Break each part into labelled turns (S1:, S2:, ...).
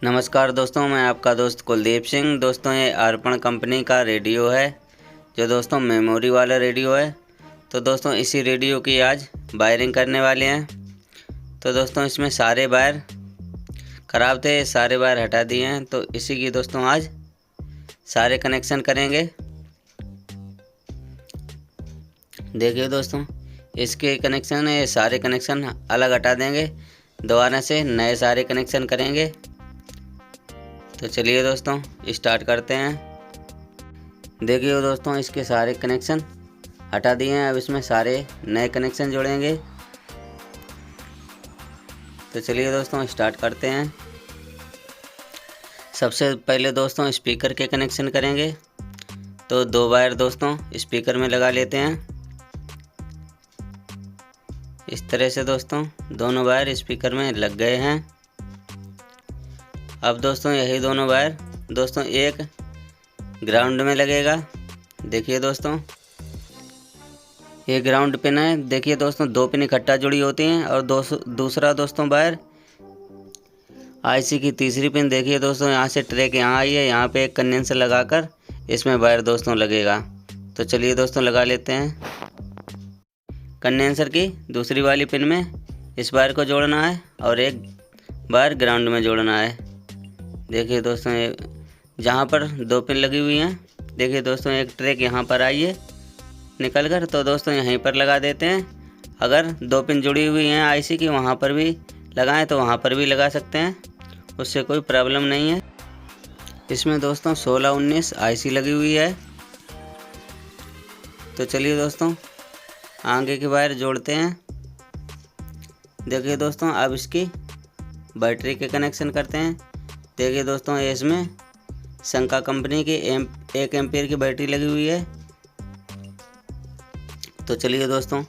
S1: नमस्कार दोस्तों, मैं आपका दोस्त कुलदीप सिंह। दोस्तों ये अर्पण कंपनी का रेडियो है, जो दोस्तों मेमोरी वाला रेडियो है। तो दोस्तों इसी रेडियो की आज वायरिंग करने वाले हैं। तो दोस्तों इसमें सारे वायर ख़राब थे, सारे वायर हटा दिए हैं। तो इसी की दोस्तों आज सारे कनेक्शन करेंगे। देखिए दोस्तों, इसके कनेक्शन है, ये सारे कनेक्शन अलग हटा देंगे, दोबारा से नए सारे कनेक्शन करेंगे। तो चलिए दोस्तों स्टार्ट करते हैं। देखिए दोस्तों, इसके सारे कनेक्शन हटा दिए हैं, अब इसमें सारे नए कनेक्शन जोड़ेंगे। तो चलिए दोस्तों स्टार्ट करते हैं। सबसे पहले दोस्तों स्पीकर के कनेक्शन करेंगे। तो 2 वायर दोस्तों स्पीकर में लगा लेते हैं। इस तरह से दोस्तों दोनों वायर स्पीकर में लग गए हैं। अब दोस्तों यही दोनों वायर दोस्तों एक ग्राउंड में लगेगा। देखिए दोस्तों, ये ग्राउंड पिन है। देखिए दोस्तों 2 पिन इकट्ठा जुड़ी होती हैं और दूसरा दोस्तों वायर आईसी की तीसरी पिन। देखिए दोस्तों, यहाँ से ट्रैक यहाँ आई है, यहाँ पे एक कंडेंसर लगाकर इसमें वायर दोस्तों लगेगा। तो चलिए दोस्तों लगा लेते हैं। कंडेंसर की दूसरी वाली पिन में इस वायर को जोड़ना है और एक वायर ग्राउंड में जोड़ना है। देखिए दोस्तों, ये जहाँ पर 2 पिन लगी हुई हैं, देखिए दोस्तों एक ट्रैक यहाँ पर आई है निकल कर, तो दोस्तों यहीं पर लगा देते हैं। अगर 2 पिन जुड़ी हुई हैं आईसी की, वहाँ पर भी लगाएं तो वहाँ पर भी लगा सकते हैं, उससे कोई प्रॉब्लम नहीं है। इसमें दोस्तों 16-19 आईसी लगी हुई है। तो चलिए दोस्तों आगे की वायर जोड़ते हैं। देखिए दोस्तों, अब इसकी बैटरी के कनेक्शन करते हैं। देखिए दोस्तों, ये इसमें शंका कंपनी की 1 एम्पीयर की बैटरी लगी हुई है। तो चलिए दोस्तों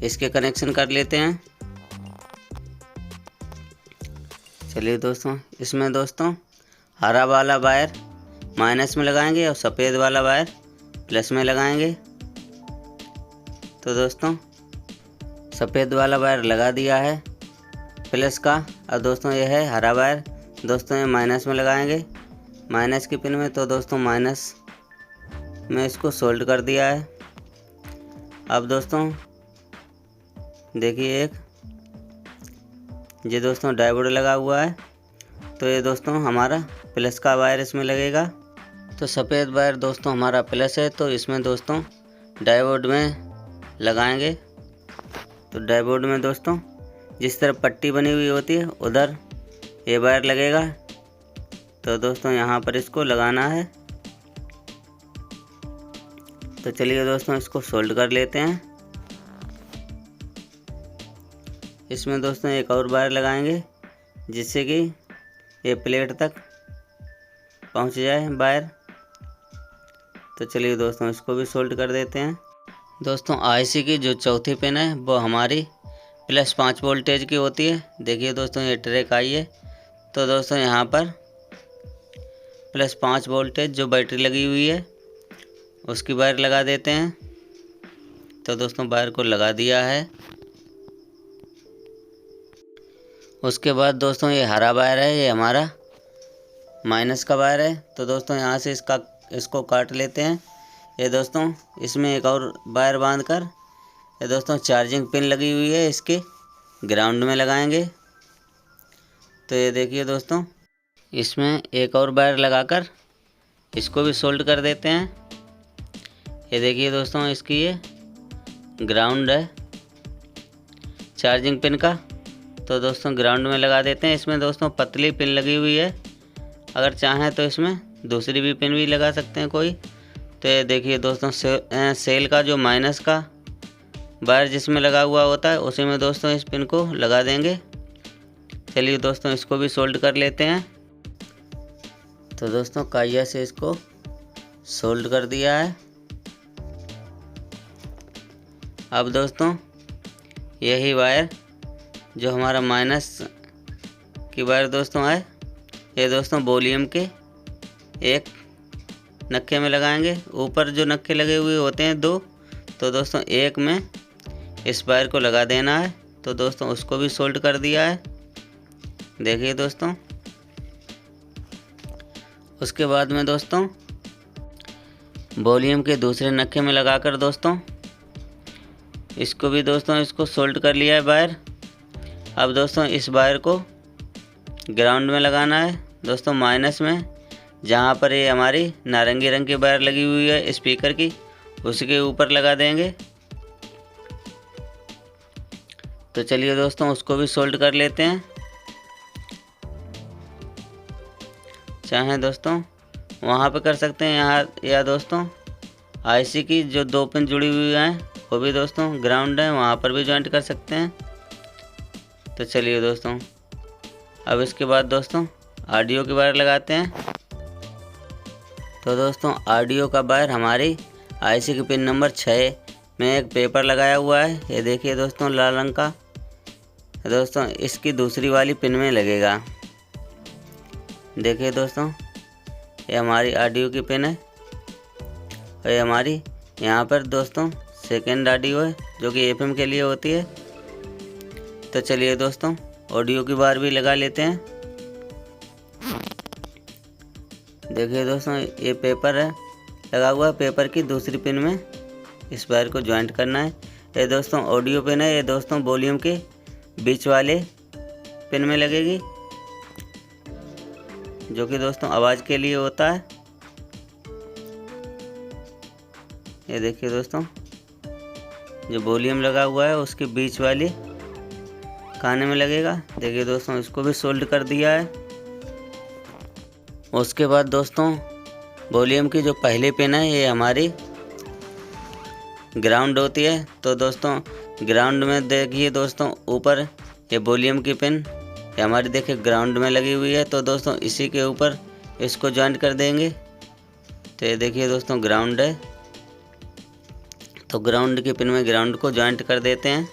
S1: इसके कनेक्शन कर लेते हैं। चलिए दोस्तों, इसमें दोस्तों हरा वाला वायर माइनस में लगाएंगे और सफ़ेद वाला वायर प्लस में लगाएंगे। तो दोस्तों सफ़ेद वाला वायर लगा दिया है प्लस का। अब दोस्तों यह है हरा वायर, दोस्तों ये माइनस में लगाएंगे, माइनस की पिन में। तो दोस्तों माइनस में इसको सोल्ड कर दिया है। अब दोस्तों देखिए एक ये दोस्तों डायोड लगा हुआ है, तो ये दोस्तों हमारा प्लस का वायर इसमें लगेगा। तो सफ़ेद वायर दोस्तों हमारा प्लस है, तो इसमें दोस्तों डायोड में लगाएंगे। तो डायोड में दोस्तों जिस तरफ पट्टी बनी हुई होती है उधर ये वायर लगेगा। तो दोस्तों यहाँ पर इसको लगाना है। तो चलिए दोस्तों इसको सोल्ड कर लेते हैं। इसमें दोस्तों एक और वायर लगाएंगे जिससे कि ये प्लेट तक पहुँच जाए वायर। तो चलिए दोस्तों इसको भी सोल्ड कर देते हैं। दोस्तों आईसी की जो चौथी पिन है वो हमारी +5 वोल्टेज की होती है। देखिए दोस्तों ये ट्रैक आई है, तो दोस्तों यहाँ पर +5 वोल्टेज जो बैटरी लगी हुई है उसकी वायर लगा देते हैं। तो दोस्तों वायर को लगा दिया है। उसके बाद दोस्तों ये हरा वायर है, ये हमारा माइनस का वायर है। तो दोस्तों यहाँ से इसको काट लेते हैं। ये दोस्तों इसमें एक और वायर बांध कर ये दोस्तों चार्जिंग पिन लगी हुई है, इसके ग्राउंड में लगाएंगे। तो ये देखिए दोस्तों, इसमें एक और वायर लगाकर इसको भी सोल्ड कर देते हैं। ये देखिए दोस्तों, इसकी ये ग्राउंड है चार्जिंग पिन का। तो दोस्तों ग्राउंड में लगा देते हैं। इसमें दोस्तों पतली पिन लगी हुई है, अगर चाहें तो इसमें दूसरी भी पिन भी लगा सकते हैं कोई। तो ये देखिए दोस्तों सेल का जो माइनस का वायर जिसमें लगा हुआ होता है उसी में दोस्तों इस पिन को लगा देंगे। चलिए दोस्तों इसको भी सोल्ड कर लेते हैं। तो दोस्तों काइया से इसको सोल्ड कर दिया है। अब दोस्तों यही वायर जो हमारा माइनस की वायर दोस्तों है, ये दोस्तों वॉल्यूम के एक नक्के में लगाएंगे। ऊपर जो नक्के लगे हुए होते हैं 2, तो दोस्तों एक में इस वायर को लगा देना है। तो दोस्तों उसको भी सोल्ड कर दिया है। देखिए दोस्तों उसके बाद में दोस्तों वॉल्यूम के दूसरे नक्के में लगाकर दोस्तों इसको भी दोस्तों इसको सोल्ड कर लिया है वायर। अब दोस्तों इस वायर को ग्राउंड में लगाना है दोस्तों, माइनस में, जहाँ पर ये हमारी नारंगी रंग की वायर लगी हुई है स्पीकर की, उसके ऊपर लगा देंगे। तो चलिए दोस्तों उसको भी सोल्ड कर लेते हैं। चाहें दोस्तों वहाँ पे कर सकते हैं यहाँ, या दोस्तों आईसी की जो 2 पिन जुड़ी हुई हैं वो भी दोस्तों ग्राउंड है, वहाँ पर भी जॉइंट कर सकते हैं। तो चलिए दोस्तों अब इसके बाद दोस्तों ऑडियो की वायर लगाते हैं। तो दोस्तों ऑडियो का वायर हमारी आईसी की पिन नंबर 6 में एक पेपर लगाया हुआ है, ये देखिए दोस्तों लाल रंग का। दोस्तों इसकी दूसरी वाली पिन में लगेगा। देखिए दोस्तों ये हमारी ऑडियो की पिन है और ये हमारी यहाँ पर दोस्तों सेकेंड ऑडियो है जो कि एफएम के लिए होती है। तो चलिए दोस्तों ऑडियो की वायर भी लगा लेते हैं। देखिए दोस्तों ये पेपर है लगा हुआ है, पेपर की दूसरी पिन में इस वायर को ज्वाइंट करना है। ये दोस्तों ऑडियो पिन है, ये दोस्तों वॉल्यूम के बीच वाले पिन में लगेगी जो कि दोस्तों आवाज़ के लिए होता है। ये देखिए दोस्तों जो वॉल्यूम लगा हुआ है उसके बीच वाली खाने में लगेगा। देखिए दोस्तों इसको भी सोल्ड कर दिया है। उसके बाद दोस्तों वॉल्यूम की जो पहली पिन है ये हमारी ग्राउंड होती है। तो दोस्तों ग्राउंड में देखिए दोस्तों ऊपर ये वॉल्यूम की पिन ये हमारी देखिए ग्राउंड में लगी हुई है। तो दोस्तों इसी के ऊपर इसको जॉइंट कर देंगे। तो ये देखिए दोस्तों ग्राउंड है, तो ग्राउंड की पिन में ग्राउंड को जॉइंट कर देते हैं।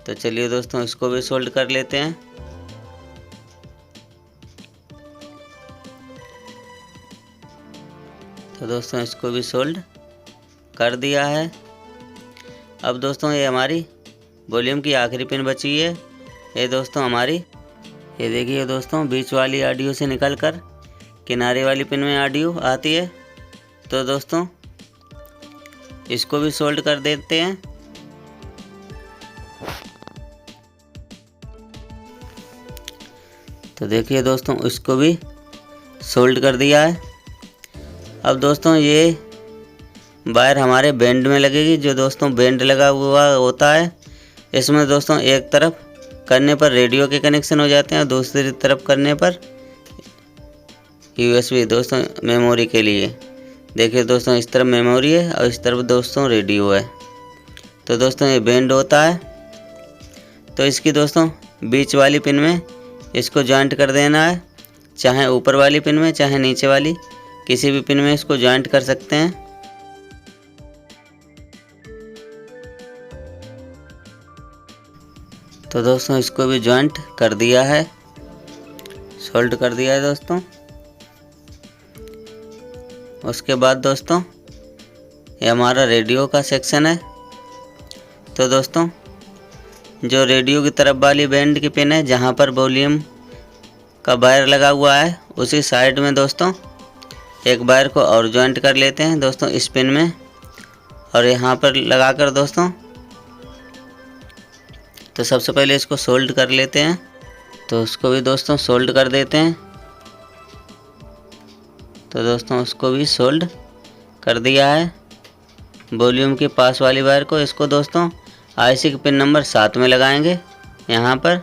S1: तो चलिए दोस्तों इसको भी सोल्ड कर लेते हैं। तो दोस्तों इसको भी सोल्ड कर दिया है। अब दोस्तों ये हमारी वॉल्यूम की आखिरी पिन बची है, ये दोस्तों हमारी ये देखिए दोस्तों बीच वाली ऑडियो से निकलकर किनारे वाली पिन में ऑडियो आती है। तो दोस्तों इसको भी सोल्ड कर देते हैं। तो देखिए दोस्तों इसको भी सोल्ड कर दिया है। अब दोस्तों ये वायर हमारे बैंड में लगेगी, जो दोस्तों बैंड लगा हुआ होता है। इसमें दोस्तों एक तरफ करने पर रेडियो के कनेक्शन हो जाते हैं और दूसरी तरफ करने पर यूएसबी दोस्तों मेमोरी के लिए। देखिए दोस्तों इस तरफ मेमोरी है और इस तरफ दोस्तों रेडियो है। तो दोस्तों ये बैंड होता है। तो इसकी दोस्तों बीच वाली पिन में इसको जॉइंट कर देना है, चाहे ऊपर वाली पिन में चाहे नीचे वाली किसी भी पिन में इसको जॉइंट कर सकते हैं। तो दोस्तों इसको भी जॉइंट कर दिया है, सोल्ड कर दिया है दोस्तों। उसके बाद दोस्तों ये हमारा रेडियो का सेक्शन है। तो दोस्तों जो रेडियो की तरफ वाली बैंड की पिन है जहाँ पर वॉल्यूम का वायर लगा हुआ है, उसी साइड में दोस्तों एक वायर को और जॉइंट कर लेते हैं दोस्तों इस पिन में और यहाँ पर लगाकर दोस्तों। तो सबसे पहले इसको सोल्ड कर लेते हैं। तो उसको भी दोस्तों सोल्ड कर देते हैं। तो दोस्तों उसको भी सोल्ड कर दिया है। वॉल्यूम के पास वाली वायर को इसको दोस्तों आईसी की पिन नंबर 7 में लगाएंगे यहाँ पर।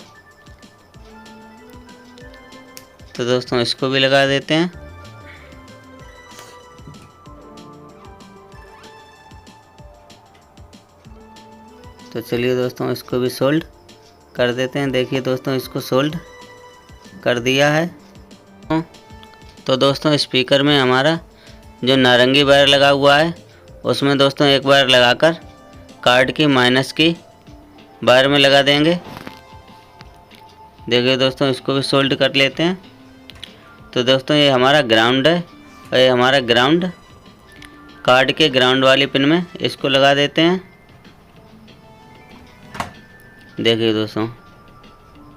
S1: तो दोस्तों इसको भी लगा देते हैं। तो चलिए दोस्तों इसको भी सोल्ड कर देते हैं। देखिए दोस्तों इसको सोल्ड कर दिया है। तो दोस्तों स्पीकर में हमारा जो नारंगी वायर लगा हुआ है उसमें दोस्तों एक वायर लगाकर कार्ड की माइनस की वायर में लगा देंगे। देखिए दोस्तों इसको भी सोल्ड कर लेते हैं। तो दोस्तों ये हमारा ग्राउंड है और ये हमारा ग्राउंड कार्ड के ग्राउंड वाली पिन में इसको लगा देते हैं। देखिए दोस्तों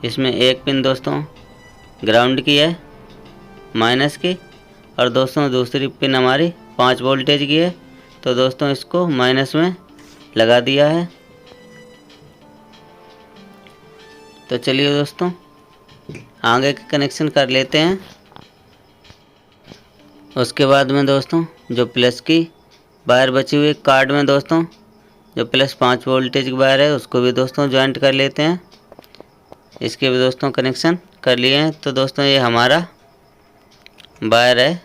S1: इसमें एक पिन दोस्तों ग्राउंड की है माइनस की, और दोस्तों दूसरी पिन हमारी 5 वोल्टेज की है। तो दोस्तों इसको माइनस में लगा दिया है। तो चलिए दोस्तों आगे के कनेक्शन कर लेते हैं। उसके बाद में दोस्तों जो प्लस की वायर बची हुई कार्ड में दोस्तों जो प्लस 5 वोल्टेज की वायर है उसको भी दोस्तों ज्वाइंट कर लेते हैं। इसके भी दोस्तों कनेक्शन कर लिए हैं। तो दोस्तों ये हमारा वायर है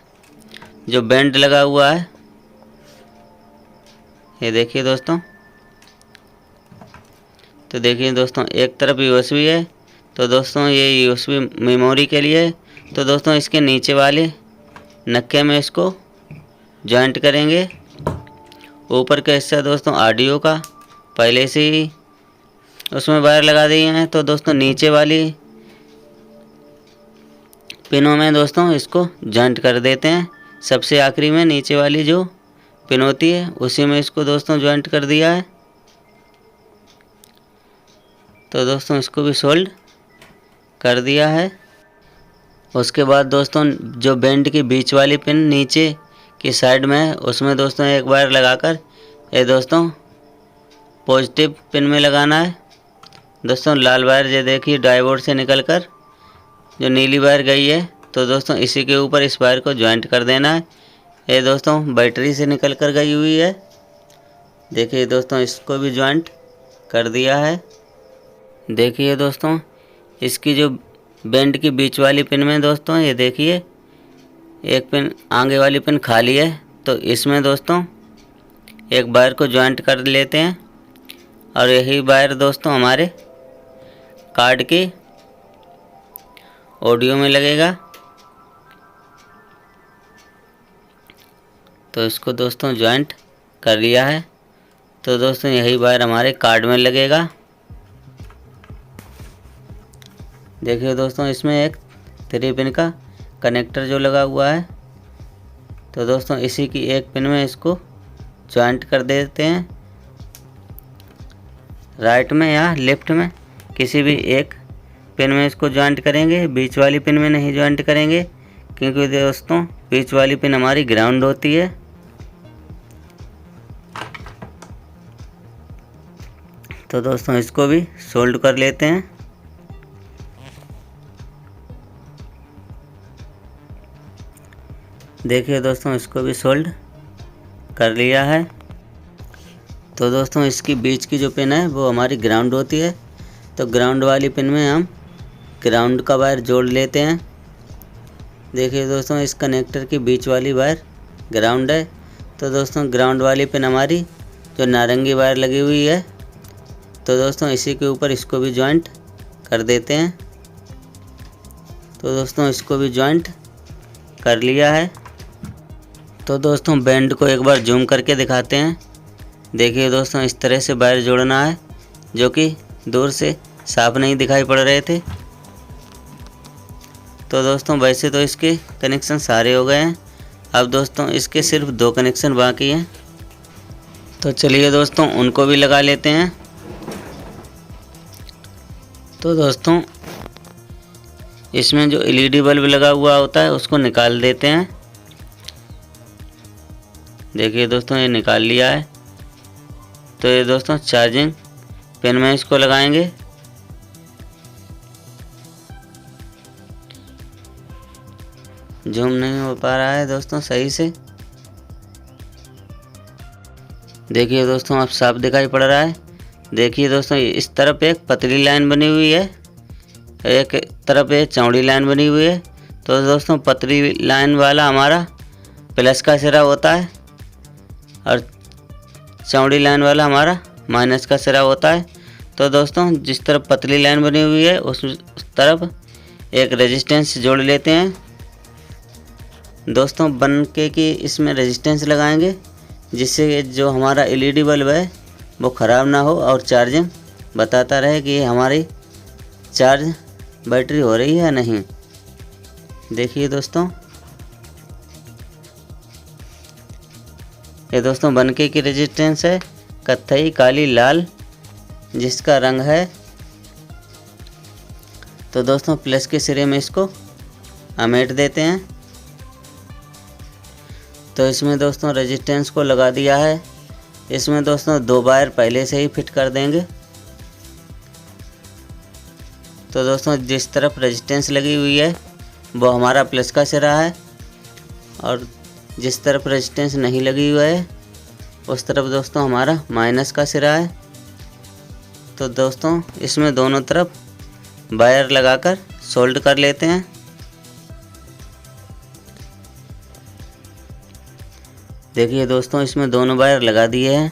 S1: जो बैंड लगा हुआ है, ये देखिए दोस्तों। तो देखिए दोस्तों एक तरफ यूएसबी है, तो दोस्तों ये यूएसबी मेमोरी के लिए है। तो दोस्तों इसके नीचे वाले नक्के में इसको जॉइंट करेंगे। ऊपर का हिस्सा दोस्तों ऑडियो का पहले से ही उसमें वायर लगा दिए हैं। तो दोस्तों नीचे वाली पिनों में दोस्तों इसको जॉइंट कर देते हैं। सबसे आखिरी में नीचे वाली जो पिन होती है उसी में इसको दोस्तों जॉइंट कर दिया है। तो दोस्तों इसको भी सोल्ड कर दिया है। उसके बाद दोस्तों जो बैंड की बीच वाली पिन नीचे की साइड में है उसमें दोस्तों एक वायर लगाकर ये दोस्तों पॉजिटिव पिन में लगाना है। दोस्तों लाल वायर ये देखिए डायोड से निकलकर जो नीली वायर गई है, तो दोस्तों इसी के ऊपर इस वायर को ज्वाइंट कर देना है। ये दोस्तों बैटरी से निकल कर गई हुई है, देखिए दोस्तों इसको भी ज्वाइंट कर दिया है। देखिए दोस्तों इसकी जो बैंड की बीच वाली पिन में दोस्तों ये देखिए एक पिन आगे वाली पिन खाली है। तो इसमें दोस्तों एक वायर को ज्वाइंट कर लेते हैं और यही वायर दोस्तों हमारे कार्ड की ऑडियो में लगेगा। तो इसको दोस्तों ज्वाइंट कर लिया है। तो दोस्तों यही वायर हमारे कार्ड में लगेगा। देखिए दोस्तों इसमें एक 3 पिन का कनेक्टर जो लगा हुआ है, तो दोस्तों इसी की एक पिन में इसको ज्वाइंट कर देते हैं। राइट में या लेफ्ट में किसी भी एक पिन में इसको ज्वाइंट करेंगे, बीच वाली पिन में नहीं ज्वाइंट करेंगे, क्योंकि दोस्तों बीच वाली पिन हमारी ग्राउंड होती है। तो दोस्तों इसको भी सोल्ड कर लेते हैं। देखिए दोस्तों इसको भी सोल्ड कर लिया है। तो दोस्तों इसकी बीच की जो पिन है वो हमारी ग्राउंड होती है। तो ग्राउंड वाली पिन में हम ग्राउंड का वायर जोड़ लेते हैं। देखिए दोस्तों इस कनेक्टर की बीच वाली वायर ग्राउंड है। तो दोस्तों ग्राउंड वाली पिन हमारी जो नारंगी वायर लगी हुई है, तो दोस्तों इसी के ऊपर इसको भी ज्वाइंट कर देते हैं। तो दोस्तों इसको भी ज्वाइंट कर लिया है। तो दोस्तों बैंड को एक बार जूम करके दिखाते हैं। देखिए दोस्तों इस तरह से वायर जोड़ना है, जो कि दूर से साफ नहीं दिखाई पड़ रहे थे। तो दोस्तों वैसे तो इसके कनेक्शन सारे हो गए हैं, अब दोस्तों इसके सिर्फ 2 कनेक्शन बाकी हैं। तो चलिए दोस्तों उनको भी लगा लेते हैं। तो दोस्तों इसमें जो एलईडी बल्ब लगा हुआ होता है उसको निकाल देते हैं। देखिए दोस्तों ये निकाल लिया है। तो ये दोस्तों चार्जिंग पिन में इसको लगाएंगे। जूम नहीं हो पा रहा है दोस्तों सही से। देखिए दोस्तों अब साफ दिखाई पड़ रहा है। देखिए दोस्तों इस तरफ एक पतली लाइन बनी हुई है, एक तरफ एक चौड़ी लाइन बनी हुई है। तो दोस्तों पतली लाइन वाला हमारा प्लस का सिरा होता है और चौड़ी लाइन वाला हमारा माइनस का सिरा होता है। तो दोस्तों जिस तरफ पतली लाइन बनी हुई है उस तरफ एक रेजिस्टेंस जोड़ लेते हैं। दोस्तों बन के कि इसमें रेजिस्टेंस लगाएंगे, जिससे जो हमारा एलईडी बल्ब है वो ख़राब ना हो और चार्जिंग बताता रहे कि हमारी चार्ज बैटरी हो रही है या नहीं। देखिए दोस्तों ये दोस्तों बनके की रेजिस्टेंस है कत्थई काली लाल, जिसका रंग है। तो दोस्तों प्लस के सिरे में इसको अमेट देते हैं। तो इसमें दोस्तों रेजिस्टेंस को लगा दिया है। इसमें दोस्तों 2 वायर पहले से ही फिट कर देंगे। तो दोस्तों जिस तरफ रेजिस्टेंस लगी हुई है वो हमारा प्लस का सिरा है, और जिस तरफ रेजिस्टेंस नहीं लगी हुई है उस तरफ दोस्तों हमारा माइनस का सिरा है। तो दोस्तों इसमें दोनों तरफ वायर लगाकर सोल्ड कर लेते हैं। देखिए दोस्तों इसमें दोनों वायर लगा दिए हैं।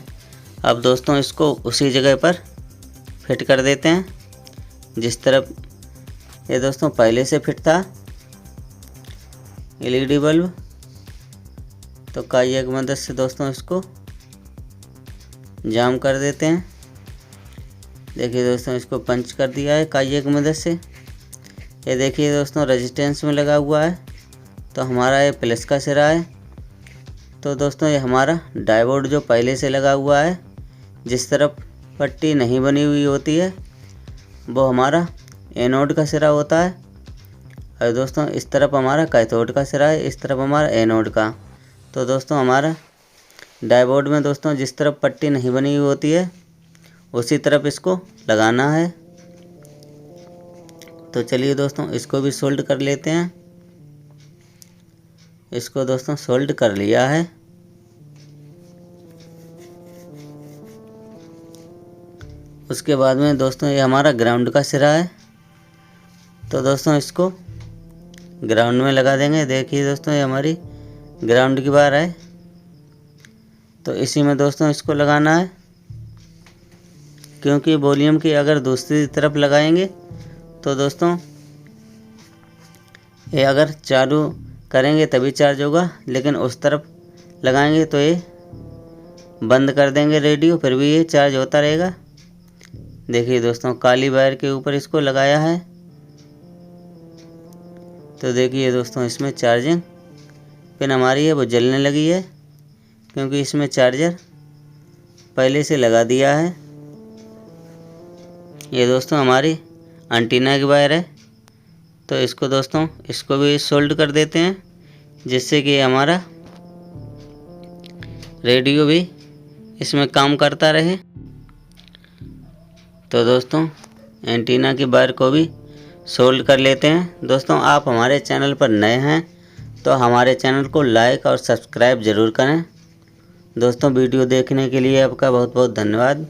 S1: अब दोस्तों इसको उसी जगह पर फिट कर देते हैं जिस तरफ ये दोस्तों पहले से फिट था एलईडी बल्ब। तो काइया की मदद से दोस्तों इसको जाम कर देते हैं। देखिए दोस्तों इसको पंच कर दिया है काइया की मदद से। ये देखिए दोस्तों रेजिस्टेंस में लगा हुआ है, तो हमारा ये प्लस का सिरा है। तो दोस्तों ये हमारा डायोड जो पहले से लगा हुआ है, जिस तरफ पट्टी नहीं बनी हुई होती है वो हमारा एनोड का सिरा होता है, और दोस्तों इस तरफ हमारा कैथोड का सिरा है, इस तरफ हमारा एनोड का। तो दोस्तों हमारा डायोड में दोस्तों जिस तरफ पट्टी नहीं बनी हुई होती है उसी तरफ इसको लगाना है। तो चलिए दोस्तों इसको भी सोल्ड कर लेते हैं। इसको दोस्तों सोल्ड कर लिया है। उसके बाद में दोस्तों ये हमारा ग्राउंड का सिरा है। तो दोस्तों इसको ग्राउंड में लगा देंगे। देखिए दोस्तों ये हमारी ग्राउंड की वायर है, तो इसी में दोस्तों इसको लगाना है, क्योंकि वॉल्यूम की अगर दूसरी तरफ लगाएंगे तो दोस्तों ये अगर चालू करेंगे तभी चार्ज होगा, लेकिन उस तरफ लगाएंगे तो ये बंद कर देंगे रेडियो, फिर भी ये चार्ज होता रहेगा। देखिए दोस्तों काली वायर के ऊपर इसको लगाया है। तो देखिए दोस्तों इसमें चार्जिंग पिन हमारी है वो जलने लगी है, क्योंकि इसमें चार्जर पहले से लगा दिया है। ये दोस्तों हमारी एंटीना की वायर है। तो इसको दोस्तों इसको भी सोल्ड कर देते हैं, जिससे कि हमारा रेडियो भी इसमें काम करता रहे। तो दोस्तों एंटीना की वायर को भी सोल्ड कर लेते हैं। दोस्तों आप हमारे चैनल पर नए हैं तो हमारे चैनल को लाइक और सब्सक्राइब ज़रूर करें। दोस्तों वीडियो देखने के लिए आपका बहुत बहुत धन्यवाद।